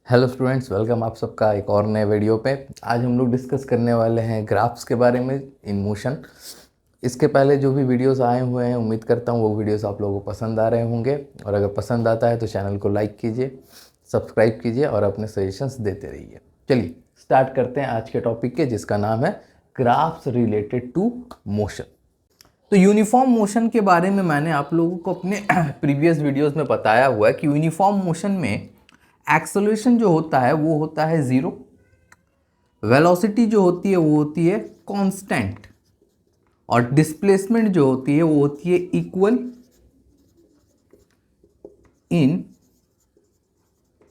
Hello students, welcome आप सबका एक और नए वीडियो पे। आज हम लोग डिस्कस करने वाले हैं ग्राफ्स के बारे में इन मोशन। इसके पहले जो भी वीडियोस आए हुए हैं, उम्मीद करता हूँ वो वीडियोस आप लोगों को पसंद आ रहे होंगे। और अगर पसंद आता है तो चैनल को लाइक कीजिए, सब्सक्राइब कीजिए और अपने सजेशंस देते रहिए। चलिए स्टार्ट करते हैं आज के टॉपिक के, जिसका नाम है ग्राफ्स रिलेटेड टू मोशन। तो यूनिफॉर्म मोशन के बारे में मैंने आप लोगों को अपने प्रीवियस वीडियोस में बताया हुआ है कि यूनिफॉर्म मोशन में एक्सेलरेशन जो होता है वो होता है ज़ीरो, वेलोसिटी जो होती है वो होती है कांस्टेंट, और डिस्प्लेसमेंट जो होती है वो होती है equal in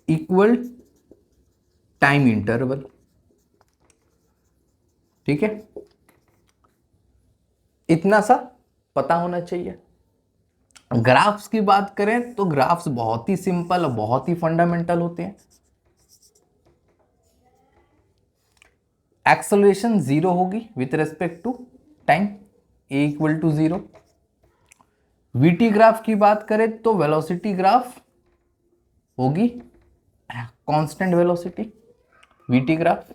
equal time interval. ठीक है, इतना सा पता होना चाहिए। ग्राफ्स की बात करें तो ग्राफ्स बहुत ही सिंपल और बहुत ही फंडामेंटल होते हैं। एक्सेलरेशन जीरो होगी with respect to time, a equal to zero. VT graph की बात करें तो वेलोसिटी ग्राफ होगी कांस्टेंट वेलोसिटी, वीटी ग्राफ।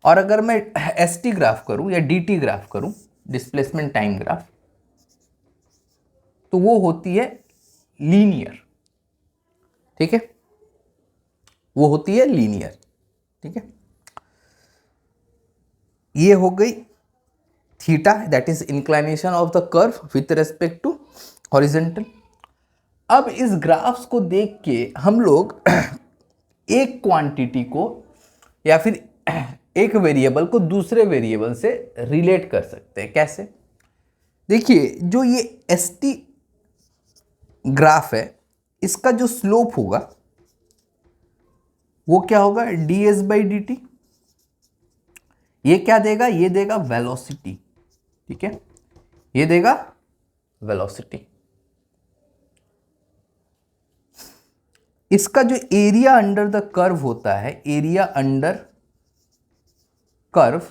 और अगर मैं एसटी ग्राफ करूं या डीटी ग्राफ करूं, डिस्प्लेसमेंट टाइम ग्राफ, तो वो होती है लीनियर। ठीक है, वो होती है लीनियर। ठीक है, ये हो गई theta, that is inclination of the curve with respect to horizontal. अब इस ग्राफ्स को देख के हम लोग एक क्वांटिटी को या फिर एक वेरिएबल को दूसरे वेरिएबल से रिलेट कर सकते हैं। कैसे? देखिए, जो ये एस टी ग्राफ है, इसका जो स्लोप होगा वो क्या होगा? D S by d T. ये क्या देगा? ये देगा वेलोसिटी। ठीक है, ये देगा वेलोसिटी। इसका जो एरिया अंडर द कर्व होता है, एरिया अंडर कर्व,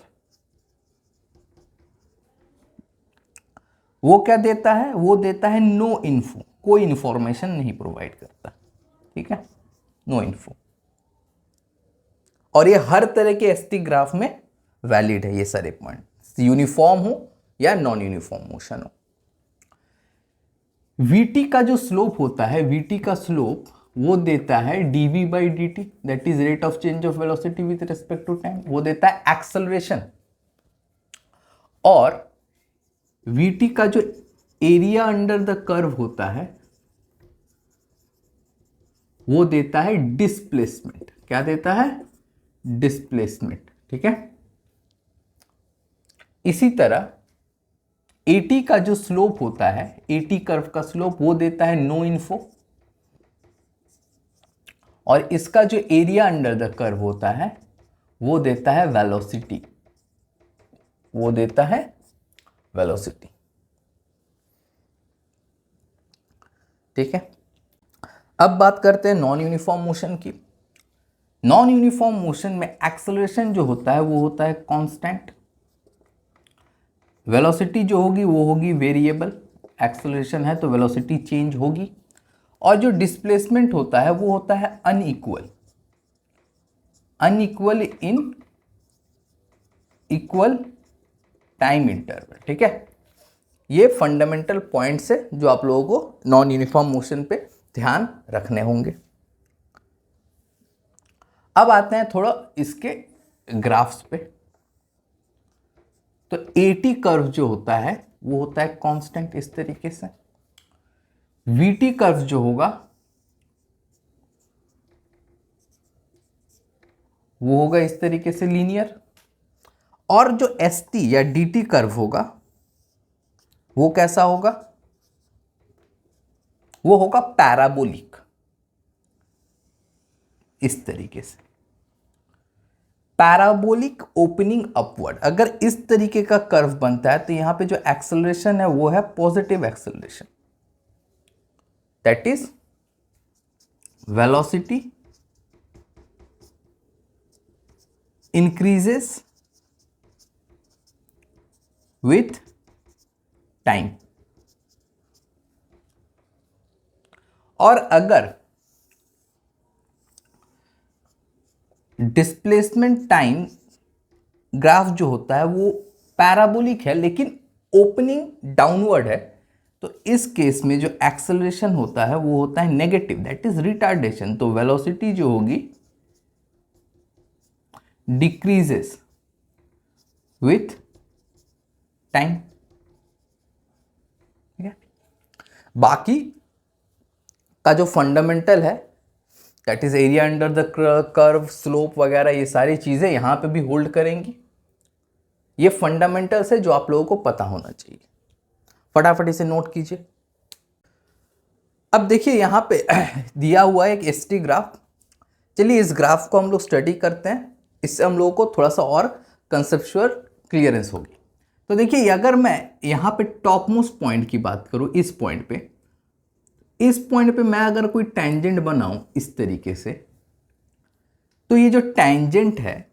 वो क्या देता है? वो देता है नो इन्फो, कोई इंफॉर्मेशन नहीं प्रोवाइड करता। ठीक है, नो इन्फो। और ये हर तरह के एसटी ग्राफ में वैलिड है, ये सारे पॉइंट, यूनिफॉर्म हो या नॉन यूनिफॉर्म मोशन हो। वीटी का जो स्लोप होता है, वीटी का स्लोप वो देता है dv by d t, that is rate of change of velocity with respect to time. वो देता है एक्सेलरेशन। और वीटी का जो एरिया अंडर द कर्व होता है वो देता है डिस्प्लेसमेंट। क्या देता है? डिस्प्लेसमेंट। ठीक है, इसी तरह एटी का जो स्लोप होता है, एटी कर्व का स्लोप, वो देता है नो इन्फो। और इसका जो एरिया अंडर द कर्व होता है वो देता है वेलोसिटी, वो देता है वेलोसिटी। ठीक है, अब बात करते हैं नॉन यूनिफॉर्म मोशन की। नॉन यूनिफॉर्म मोशन में एक्सेलरेशन जो होता है वो होता है कांस्टेंट, वेलोसिटी जो होगी वो होगी वेरिएबल। एक्सेलरेशन है तो वेलोसिटी चेंज होगी। और जो डिस्प्लेसमेंट होता है वो होता है unequal, unequal in equal time interval. ठीक है, ये फंडामेंटल पॉइंट्स है जो आप लोगों को नॉन यूनिफॉर्म मोशन पे ध्यान रखने होंगे। अब आते हैं थोड़ा इसके ग्राफ्स पे। तो एटी कर्व जो होता है वो होता है कांस्टेंट इस तरीके से। वीटी कर्व जो होगा वो होगा इस तरीके से लीनियर। और जो एस टी या डी टी कर्व होगा वो कैसा होगा? वो होगा पैराबोलिक, इस तरीके से। Parabolic opening upward. अगर इस तरीके का कर्व बनता है तो यहां पे जो एक्सेलरेशन है वो है positive acceleration, that is velocity increases with time. और अगर डिस्प्लेसमेंट टाइम ग्राफ जो होता है वो पैराबोलिक है लेकिन ओपनिंग डाउनवर्ड है, तो इस केस में जो एक्सेलरेशन होता है वो होता है नेगेटिव, दैट इज रिटार्डेशन। तो वेलोसिटी जो होगी डिक्रीजेस विथ टाइम। ठीक है, बाकी का जो फंडामेंटल है that is area under the curve, slope वगैरह, ये सारी चीजें यहां पे भी होल्ड करेंगी। ये फंडामेंटल्स है जो आप लोगों को पता होना चाहिए, फटाफट इसे नोट कीजिए। अब देखिए यहां पे दिया हुआ है एक एसटी ग्राफ। चलिए इस ग्राफ को हम लोग स्टडी करते हैं, इससे हम लोगों को थोड़ा सा और कंसेप्चुअल क्लियरेंस होगी। तो देखिए अगर मैं यहां पे टॉप मोस्ट पॉइंट की बात करूं, इस पॉइंट पे मैं अगर कोई टेंजेंट बनाऊं इस तरीके से, तो ये जो टेंजेंट है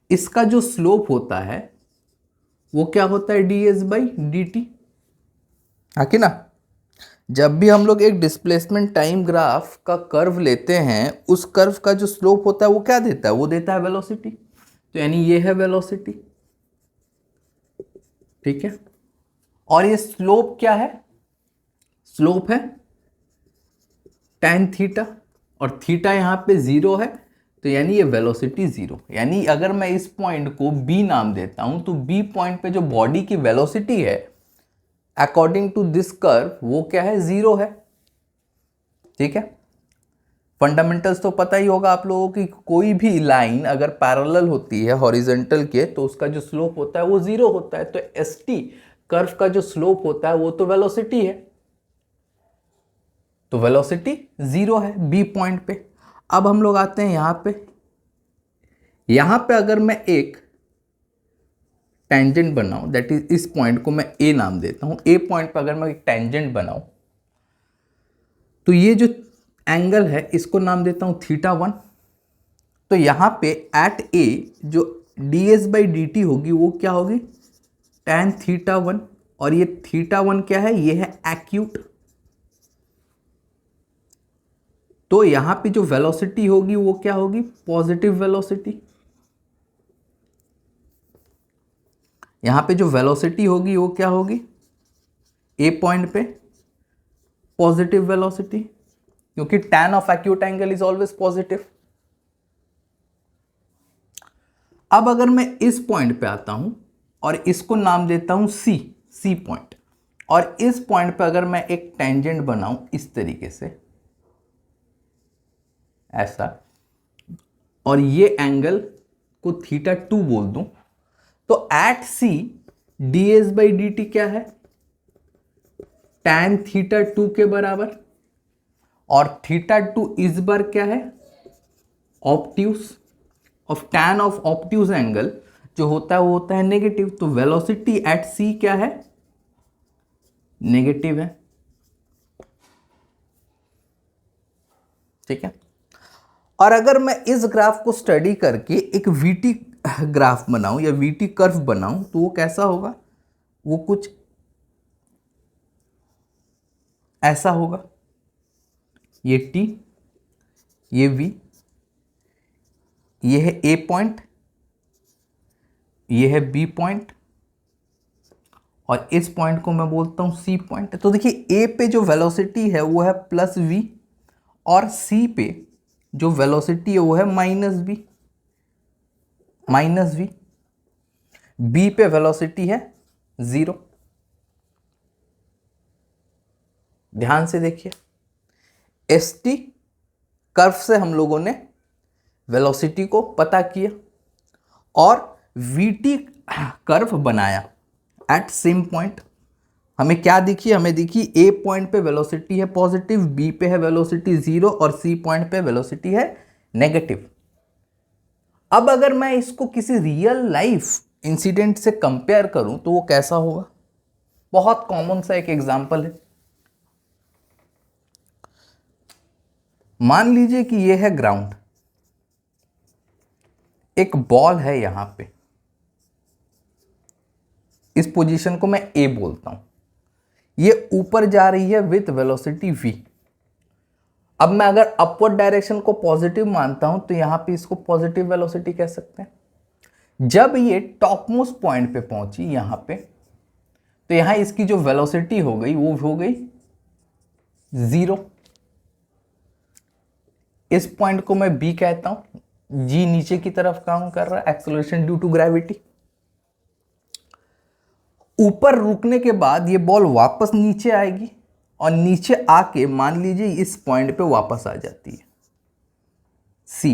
इसका जो स्लोप होता है वो क्या होता है, ds/dt। हाँ कि ना, जब भी हम लोग एक डिस्प्लेसमेंट टाइम ग्राफ का कर्व लेते हैं, उस कर्व का जो स्लोप होता है वो क्या देता है, वो देता है वेलोसिटी। तो यानी ये है वेलोसिटी, ठीक है। और ये स्लोप क्या है, स्लोप है tan थीटा, और थीटा यहां पे 0 है, तो यानी ये वेलोसिटी 0। यानी अगर मैं इस पॉइंट को B नाम देता हूं, तो B पॉइंट पे जो बॉडी की वेलोसिटी है अकॉर्डिंग टू दिस कर्व वो क्या है, 0 है। ठीक है, फंडामेंटल्स तो पता ही होगा आप लोगों की, कोई भी लाइन अगर पैरेलल होती है हॉरिजॉन्टल के तो उसका जो स्लोप होता है वो 0 होता है। तो ST कर्व का जो स्लोप होता है वो तो वेलोसिटी है, तो वेलोसिटी 0 है B पॉइंट पे। अब हम लोग आते हैं यहां पे अगर मैं एक टेंजेंट बनाऊं, दैट इज इस पॉइंट को मैं A नाम देता हूं, A पॉइंट पे अगर मैं एक टेंजेंट बनाऊं, तो ये जो एंगल है इसको नाम देता हूं θ1। तो यहां पे एट A जो ds/dt होगी वो क्या होगी, tan θ1, और ये θ1 क्या है, ये है एक्यूट। तो यहां पे जो वेलोसिटी होगी वो क्या होगी, पॉजिटिव वेलोसिटी। यहां पे जो वेलोसिटी होगी वो क्या होगी, ए पॉइंट पे पॉजिटिव वेलोसिटी, क्योंकि tan of acute angle is always positive. अब अगर मैं इस पॉइंट पे आता हूं और इसको नाम देता हूं सी पॉइंट, और इस पॉइंट पे अगर मैं एक टेंजेंट बनाऊं इस तरीके से ऐसा, और ये एंगल को θ2 बोल दूं, तो एट C ds/dt क्या है, tan θ2 के बराबर, और θ2 इस बार क्या है, obtuse of tan of obtuse angle जो होता है वो होता है नेगेटिव। तो वेलोसिटी एट C क्या है, नेगेटिव है। ठीक है, और अगर मैं इस ग्राफ को स्टडी करके एक VT ग्राफ बनाऊं या VT कर्व बनाऊं, तो वो कैसा होगा, वो कुछ ऐसा होगा। ये T, ये V, ये है A पॉइंट, ये है B पॉइंट, और इस पॉइंट को मैं बोलता हूं C पॉइंट। तो देखिए A पे जो वेलोसिटी है वो है +V, और C पे जो वेलोसिटी है वो है -V। B पे वेलोसिटी है 0। ध्यान से देखिए, ST कर्व से हम लोगों ने वेलोसिटी को पता किया और VT कर्व बनाया एट सेम पॉइंट। हमें क्या दिखी, हमें दिखी A पॉइंट पे वेलोसिटी है पॉजिटिव, B पे है वेलोसिटी 0, और C पॉइंट पे वेलोसिटी है नेगेटिव। अब अगर मैं इसको किसी रियल लाइफ इंसिडेंट से कंपेयर करूं तो वो कैसा होगा, बहुत कॉमन सा एक एग्जांपल है। मान लीजिए कि ये है ग्राउंड, एक बॉल है यहां पे, इस पोजीशन को मैं A बोलता हूं, ये ऊपर जा रही है विथ वेलोसिटी V, अब मैं अगर अपवर्ड डायरेक्शन को पॉजिटिव मानता हूं तो यहां पे इसको पॉजिटिव वेलोसिटी कह सकते हैं। जब ये टॉप मोस्ट पॉइंट पे पहुंची यहां पे, तो यहां इसकी जो वेलोसिटी हो गई वो हो गई 0। इस पॉइंट को मैं बी कहता हूं। जी नीचे की तरफ काम कर रहा है, एक्सेलरेशन ड्यू टू ग्रेविटी। ऊपर रुकने के बाद ये बॉल वापस नीचे आएगी और नीचे आके मान लीजिए इस पॉइंट पे वापस आ जाती है सी।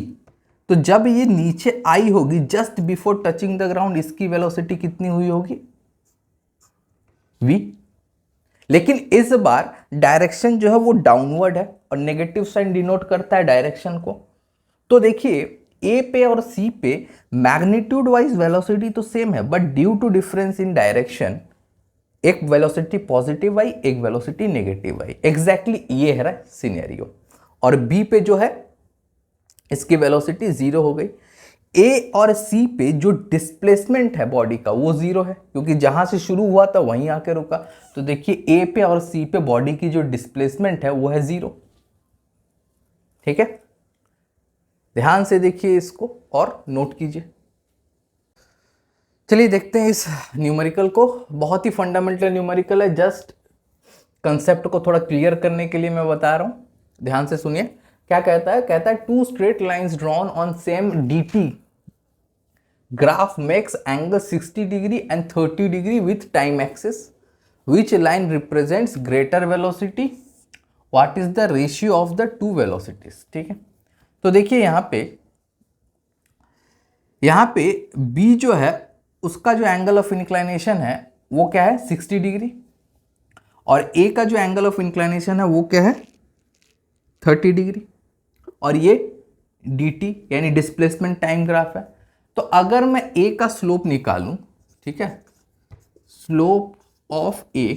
तो जब ये नीचे आई होगी just before touching the ground, इसकी वेलोसिटी कितनी हुई होगी v। लेकिन इस बार डायरेक्शन जो है वो डाउनवर्ड है और नेगेटिव साइन डिनोट करता है डायरेक्शन को। तो देखिए ए पे और सी पे मैग्नीट्यूड वाइज वेलोसिटी तो सेम है, but due to difference in direction एक वेलोसिटी पॉजिटिव आई, एक वेलोसिटी नेगेटिव आई। एग्जैक्टली ये है सिनेरियो। और बी पे जो है इसकी वेलोसिटी 0 हो गई। ए और सी पे जो डिस्प्लेसमेंट है बॉडी का वो 0 है, क्योंकि जहां से शुरू हुआ था वहीं आके रुका। तो देखिए ए पे और सी पे बॉडी की जो डिस्प्लेसमेंट है वो है 0। ठीक है, ध्यान से देखिए इसको और नोट कीजिए। चलिए देखते हैं इस न्यूमेरिकल को। बहुत ही फंडामेंटल न्यूमेरिकल है, जस्ट कंसेप्ट को थोड़ा क्लियर करने के लिए मैं बता रहा हूं। ध्यान से सुनिए क्या कहता है। कहता है 2 straight lines drawn on same dt graph makes angle 60 degree and 30 degree with time axis. Which line represents greater velocity? What is the ratio of the two velocities? ठीक है, तो देखिए यहाँ पे B जो है उसका जो एंगल ऑफ इंक्लाइनेशन है वो क्या है 60 डिग्री, और A का जो एंगल ऑफ इंक्लाइनेशन है वो क्या है 30 डिग्री, और ये dt यानी डिस्प्लेसमेंट टाइम ग्राफ है। तो अगर मैं A का स्लोप निकालूं, ठीक है, स्लोप ऑफ A,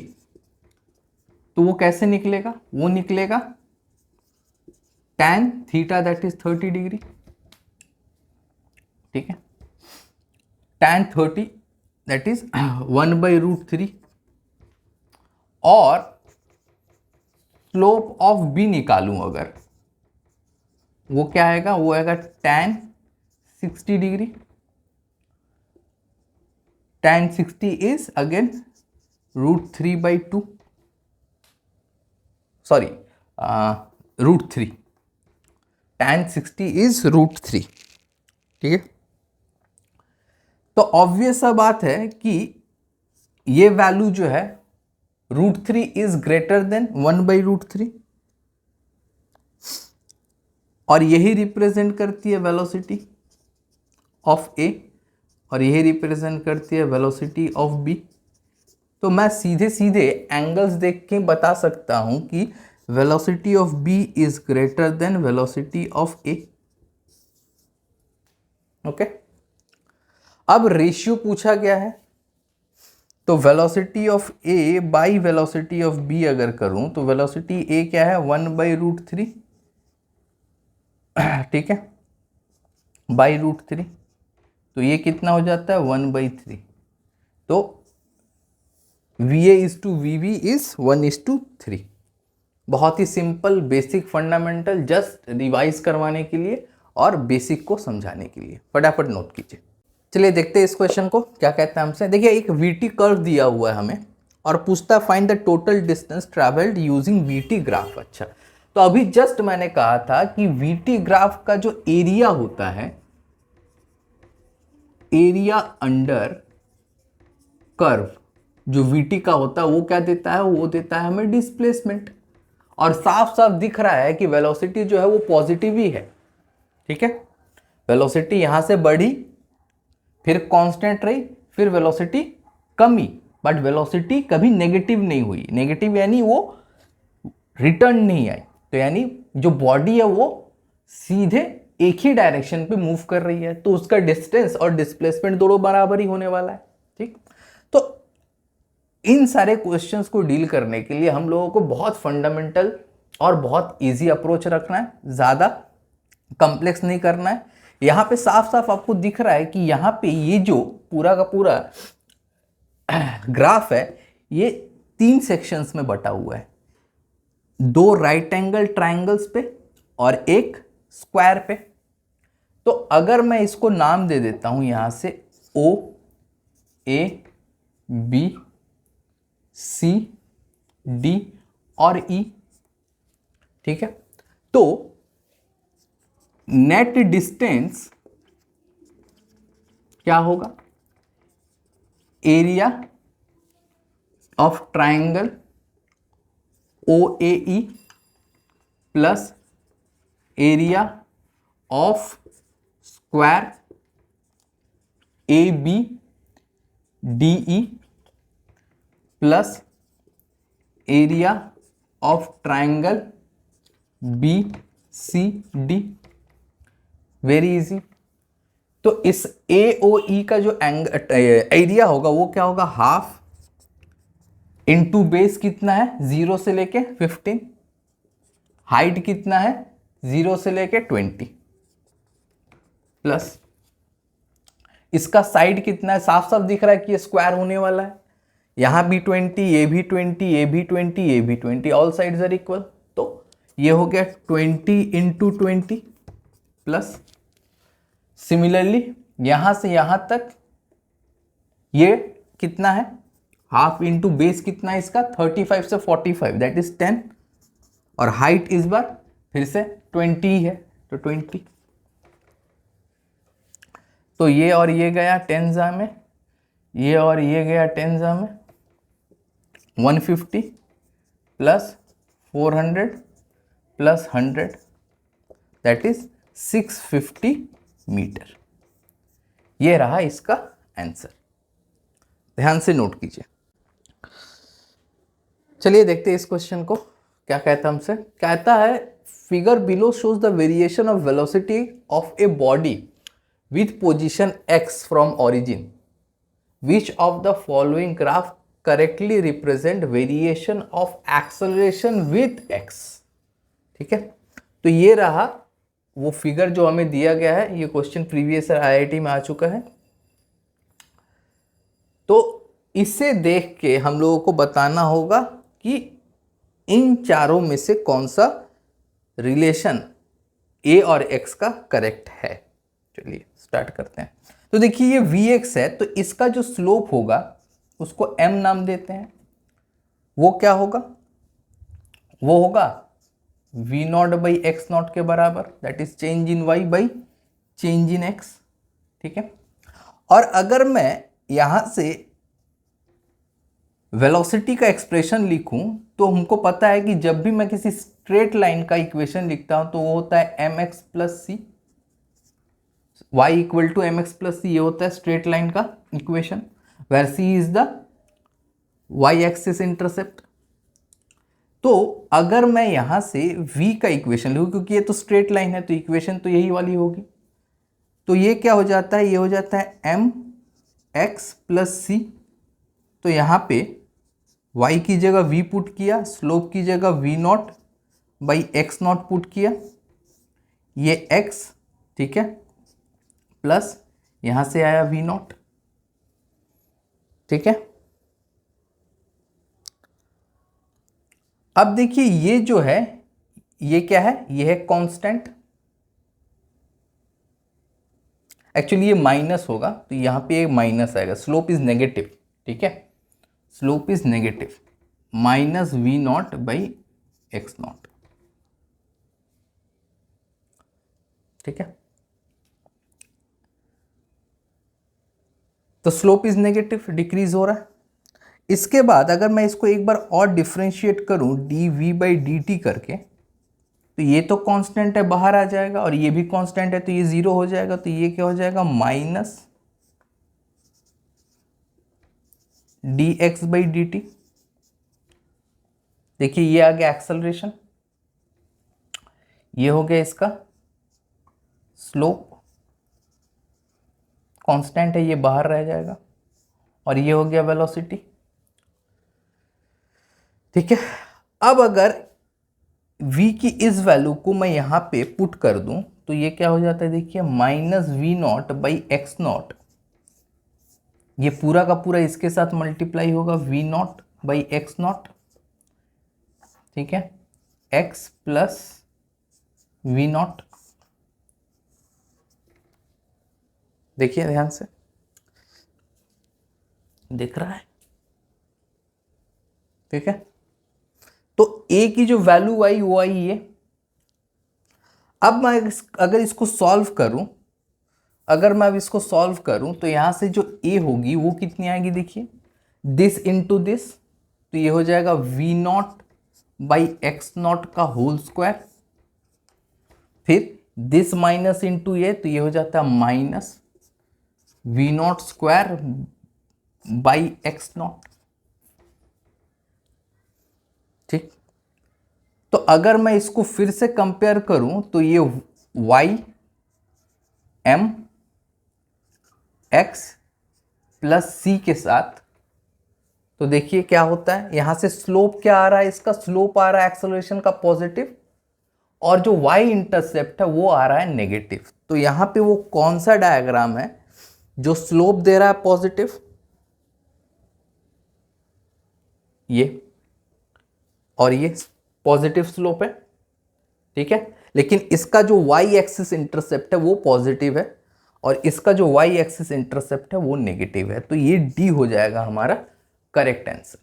तो वो कैसे निकलेगा, वो निकलेगा tan theta that is 30 degree. ठीक है, tan 30 दैट इज 1/√3, और स्लोप ऑफ B निकालूं अगर, वो क्या आएगा, वो आएगा tan 60 degree. tan 60 is again √3/2, sorry √3, tan 60 is √3। ठीक है, तो ऑब्वियस सा बात है कि ये वैल्यू जो है √3 इज ग्रेटर देन 1/√3, और यही रिप्रेजेंट करती है वेलोसिटी ऑफ ए, और यही रिप्रेजेंट करती है वेलोसिटी ऑफ बी। तो मैं सीधे सीधे एंगल्स देख के बता सकता हूं कि velocity of B is greater than velocity of A. Okay, अब रेशियो पूछा गया है, तो velocity of A by velocity of B अगर करूं तो वेलोसिटी ए क्या है 1/√3, ठीक है, बाई √3, तो ये कितना हो जाता है 1/3। तो VA is to VB is 1:3। बहुत ही simple basic fundamental, just revise करवाने के लिए और बेसिक को समझाने के लिए। फटाफट नोट कीजिए। चलिए देखते हैं इस क्वेश्चन को क्या कहता है हमसे। देखिए एक VT कर्व दिया हुआ है हमें और पूछता है find the total distance travelled using VT graph. अच्छा, तो अभी जस्ट मैंने कहा था कि VT ग्राफ का जो एरिया होता है, एरिया अंडर कर्व जो VT का होता है वो क्या देता है, वो देता है हमें डिस्प्लेसमेंट। और साफ साफ दिख रहा है कि वेलोसिटी जो है वो पॉजिटिव ही है। ठीक है, वेलोसिटी यहां से बढ़ी, फिर कांस्टेंट रही, फिर वेलोसिटी कमी, बट वेलोसिटी कभी नेगेटिव नहीं हुई। नेगेटिव यानी वो रिटर्न नहीं आई, तो यानी जो बॉडी है वो सीधे एक ही डायरेक्शन पे मूव कर रही है, तो उसका डिस्टेंस और डिस्प्लेसमेंट दोनों बराबर ही होने वाला है। ठीक, तो इन सारे क्वेश्चंस को डील करने के लिए हम लोगों को बहुत फंडामेंटल और बहुत इजी अप्रोच रखना है, ज़्यादा कॉम्प्लेक्स नहीं करना है। यहाँ पे साफ साफ आपको दिख रहा है कि यहाँ पे ये जो पूरा का पूरा ग्राफ है ये 3 सेक्शंस में बटा हुआ है। दो राइट एंगल ट्राइंगल्स पे और एक स्क्वायर पे। तो अगर मैं इसको नाम दे देता हूं यहां से ओ ए बी सी डी और ई, ठीक है, तो नेट डिस्टेंस क्या होगा, area of triangle O A E plus area of square A B D E plus area of triangle B C D. Very easy. तो इस ए ओ ई का जो एरिया होगा वो क्या होगा, हाफ इनटू बेस कितना है 0 से लेके 15, हाइट कितना है 0 से लेके 20, प्लस इसका साइड कितना है, साफ साफ दिख रहा है कि ये स्क्वायर होने वाला है, यहां भी 20, ये भी 20, ये भी 20, ये भी 20, ऑल साइड्स आर इक्वल। तो ये हो गया 20 इंटू 20 प्लस सिमिलरली यहां से यहां तक ये कितना है, हाफ इंटू बेस कितना है इसका 35 से 45, दैट इज 10, और हाइट इस बार फिर से 20 ही है तो 20। तो ये और ये गया 10 जा में, ये और ये गया 10 जा में, 150 plus 400 plus 100 that is 650 metre. ये रहा इसका आंसर, ध्यान से नोट कीजिए। चलिए देखते हैं इस क्वेश्चन को क्या कहता है हमसे। कहता है figure below shows the variation of velocity of a body with position x from origin, which of the following graph correctly represent variation of acceleration with x। ठीक है, तो ये रहा वो फिगर जो हमें दिया गया है, ये क्वेश्चन प्रीवियस IIT में आ चुका है। तो इसे देख के हम लोगों को बताना होगा कि इन चारों में से कौन सा रिलेशन a और x का करेक्ट है। चलिए स्टार्ट करते हैं। तो देखिए ये vx है, तो इसका जो स्लोप होगा उसको m नाम देते हैं। वो क्या होगा, वो होगा v naught by x not के बराबर, that is change in y by change in x। ठीक है, और अगर मैं यहां से वेलोसिटी का एक्सप्रेशन लिखूं तो हमको पता है कि जब भी मैं किसी स्ट्रेट लाइन का इक्वेशन लिखता हूं तो वो होता है mx प्लस सी, y equal to mx plus सी, ये होता है स्ट्रेट लाइन का equation, where c is the y axis intercept. तो अगर मैं यहां से v का इक्वेशन लिखूं, क्योंकि ये तो स्ट्रेट लाइन है तो इक्वेशन तो यही वाली होगी, तो ये क्या हो जाता है, ये हो जाता है m x प्लस सी। तो यहां पे y की जगह v पुट किया, स्लोप की जगह v naught by x not put किया, ये x, ठीक है, प्लस यहां से आया v नॉट। ठीक है, अब देखिए ये जो है ये क्या है, ये है कांस्टेंट, एक्चुअली ये माइनस होगा तो यहां पे एक माइनस आएगा, स्लोप इज नेगेटिव। ठीक है, slope is negative, minus v naught by x naught. ठीक है, तो स्लोप इज नेगेटिव, डिक्रीज हो रहा है। इसके बाद अगर मैं इसको एक बार और डिफ्रेंशिएट करूं d v by d t करके, तो ये तो कांस्टेंट है बाहर आ जाएगा, और ये भी कांस्टेंट है तो ये जीरो हो जाएगा, तो ये क्या हो जाएगा minus D x by d T. देखिए ये आ गया एक्सेलरेशन, ये हो गया इसका स्लोप, कांस्टेंट है ये बाहर रह जाएगा, और ये हो गया वेलोसिटी। ठीक है, अब अगर v की इस वैल्यू को मैं यहां पे पुट कर दूं तो ये क्या हो जाता है, देखिए minus v naught by x naught, ये पूरा का पूरा इसके साथ मल्टीप्लाई होगा v naught by x naught. ठीक है, एक्स प्लस वी नॉट। देखिए ध्यान से, दिख रहा है? ठीक है, तो ए की जो वैल्यू आई वो आई ये। अब मैं अगर इसको सॉल्व करूं, तो यहां से जो ए होगी वो कितनी आएगी? देखिए, दिस इंटू दिस, तो ये हो जाएगा v naught by x naught का होल स्क्वायर। फिर दिस माइनस इंटू ये, तो ये हो जाता है minus v naught square by x naught. ठीक, तो अगर मैं इसको फिर से कंपेयर करूं तो ये वाई एम एक्स प्लस सी के साथ, तो देखिए क्या होता है, यहां से स्लोप क्या आ रहा है? इसका स्लोप आ रहा है एक्सेलरेशन का पॉजिटिव, और जो वाई इंटरसेप्ट है वो आ रहा है नेगेटिव। तो यहां पे वो कौन सा डायग्राम है जो स्लोप दे रहा है पॉजिटिव? ये, और ये पॉजिटिव स्लोप है। ठीक है, लेकिन इसका जो वाई एक्सिस इंटरसेप्ट है वो पॉजिटिव है, और इसका जो वाई एक्सिस इंटरसेप्ट है वो नेगेटिव है। तो ये डी हो जाएगा हमारा करेक्ट आंसर।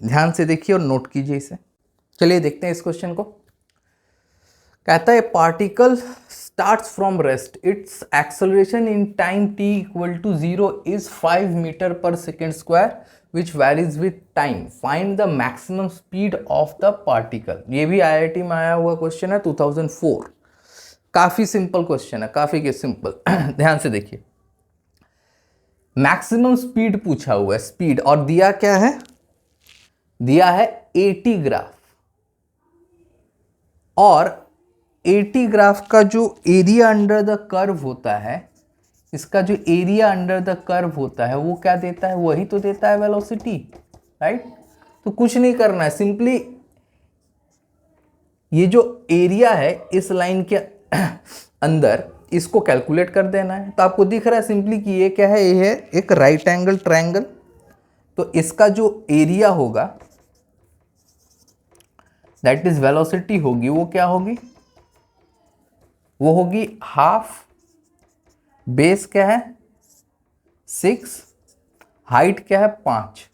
ध्यान से देखिए और नोट कीजिए इसे। चलिए देखते हैं इस क्वेश्चन को। कहता है particle starts from rest, it's acceleration in time t equal to 0 is 5 metre per second square which varies with time, find the maximum speed of the particle. ये भी IIT में आया हुआ क्वेश्चन है 2004। काफी सिंपल क्वेश्चन है, काफी simple. ध्यान से देखिए, मैक्सिमम स्पीड पूछा हुआ है, स्पीड, और दिया क्या है? दिया है 80 ग्राफ, और 80 ग्राफ का जो एरिया अंडर द कर्व होता है, इसका जो एरिया अंडर द कर्व होता है वो क्या देता है? वही तो देता है वेलोसिटी, राइट? तो कुछ नहीं करना है, सिंपली ये जो एरिया है इस लाइन के अंदर, इसको कैलकुलेट कर देना है। तो आपको दिख रहा है सिंपली कि ये क्या है? ये है एक राइट एंगल ट्रायंगल। तो इसका जो एरिया होगा, दैट इज वेलोसिटी होगी, वो क्या होगी? वो होगी हाफ, बेस क्या है 6, हाइट क्या है 5,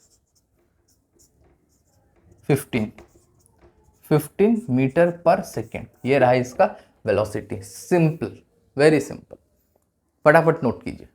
15 मीटर पर सेकेंड। ये रहा इसका वेलोसिटी। Simple, very simple. फटाफट नोट कीजिए।